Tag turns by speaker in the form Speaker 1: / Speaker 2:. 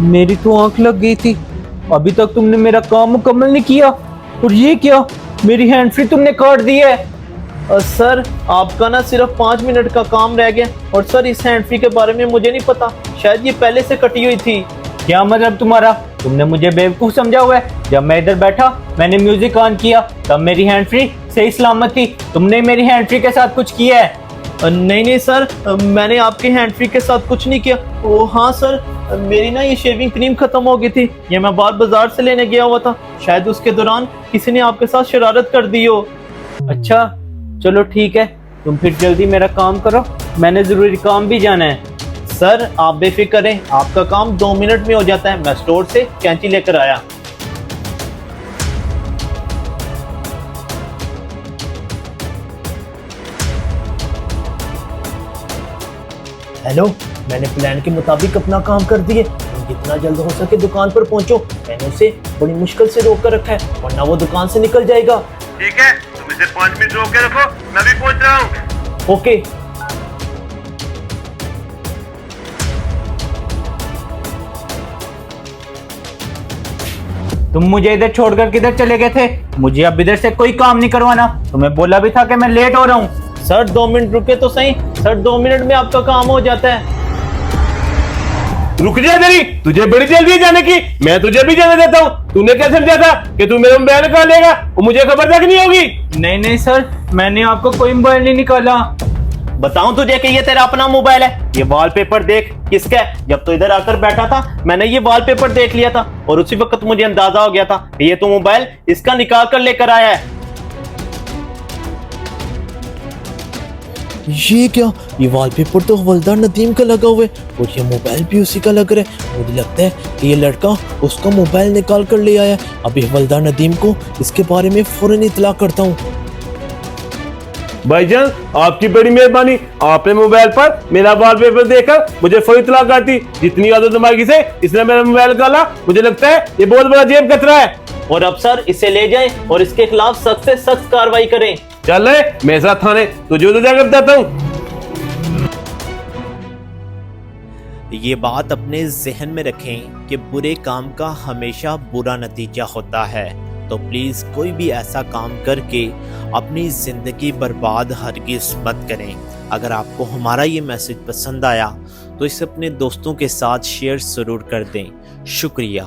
Speaker 1: मेरी तो आंख लग गई थी। अभी तक तुमने मेरा काम मुकम्मल नहीं किया, और ये क्या, मेरी हैंड फ्री तुमने काट दी है।
Speaker 2: सर आपका ना सिर्फ 5 मिनट का काम रह गया, और सर इस हैंड फ्री के बारे में मुझे नहीं पता, शायद ये पहले से कटी हुई थी।
Speaker 1: क्या मतलब तुम्हारा? तुमने मुझे बेवकूफ समझा हुआ है? जब मैं इधर बैठा मैंने म्यूजिक ऑन किया तब मेरी हैंड फ्री सही सलामत थी। तुमने मेरी हैंड फ्री के साथ कुछ किया है?
Speaker 2: नहीं नहीं सर, मैंने आपके हैंड फ्री के साथ कुछ नहीं किया। ओ हाँ सर, मेरी ना ये शेविंग क्रीम खत्म हो गई थी, ये मैं बाजार से लेने गया हुआ था, शायद उसके दौरान किसी ने आपके साथ शरारत कर दी हो।
Speaker 1: अच्छा चलो ठीक है, तुम फिर जल्दी मेरा काम करो, मैंने जरूरी काम भी जाना है।
Speaker 2: सर आप बेफिक्र रहें, आपका काम 2 मिनट में हो जाता है। मैं स्टोर से कैंची लेकर आया। हेलो, मैंने प्लान के मुताबिक अपना काम कर दिए। तुम जितना जल्द हो सके दुकान पर पहुंचो। मैंने उसे बड़ी मुश्किल से रोक कर रखा है, वरना वो दुकान से निकल जाएगा।
Speaker 3: ठीक है, तुम इसे 5 मिनट रोक के रखो, मैं भी पहुंच रहा हूँ।
Speaker 2: ओके।
Speaker 1: तुम मुझे इधर छोड़कर किधर चले गए थे? मुझे अब इधर से कोई काम नहीं करवाना। तुम्हें बोला भी था कि मैं लेट हो रहा हूँ।
Speaker 2: सर 2 मिनट रुके तो सही, सर 2 मिनट में आपका काम हो जाता है।
Speaker 3: रुक जा तेरी, तुझे बड़ी जल्दी है जाने की, मैं तुझे भी जाने देता हूँ। तूने क्या समझा था कि तू मेरा मोबाइल निकाल लेगा, वो मुझे खबर तक नहीं होगी।
Speaker 1: नहीं नहीं सर, मैंने आपको कोई मोबाइल नहीं निकाला।
Speaker 2: बताऊं तुझे कि ये तेरा अपना मोबाइल है? ये वॉलपेपर देख किसका है। जब तो इधर आकर बैठा था मैंने ये वॉलपेपर देख लिया था, और उसी वक्त मुझे अंदाजा हो गया था कि ये तो मोबाइल इसका निकाल कर लेकर आया है।
Speaker 4: ये क्या, ये वॉलपेपर तो हवलदार नदीम का लगा हुआ है, और ये मोबाइल भी उसी का लग रहा है। मुझे लगता है कि ये लड़का उसका मोबाइल निकाल कर ले आया। अभी हवलदार नदीम को इसके बारे में फौरन इतला करता हूँ।
Speaker 3: भाईजान आपकी बड़ी मेहरबानी, आपने मोबाइल पर मेरा वॉलपेपर देखकर मुझे फौरी इत्तला कर दी। जितनी आदत दिमागी से इसने मेरा मोबाइल निकाला, मुझे लगता है ये बहुत बड़ा जेब कतरा है।
Speaker 2: और अब सर इसे ले जाएं और इसके खिलाफ सख्त से सख्त कार्रवाई करें।
Speaker 3: चल रहे मेरे साथ थाने, तुझे उधर जाकर बताता हूँ।
Speaker 5: ये बात अपने जहन में रखें कि बुरे काम का हमेशा बुरा नतीजा होता है। तो प्लीज़ कोई भी ऐसा काम करके अपनी ज़िंदगी बर्बाद हरगिज़ मत करें। अगर आपको हमारा ये मैसेज पसंद आया तो इसे अपने दोस्तों के साथ शेयर ज़रूर कर दें। शुक्रिया।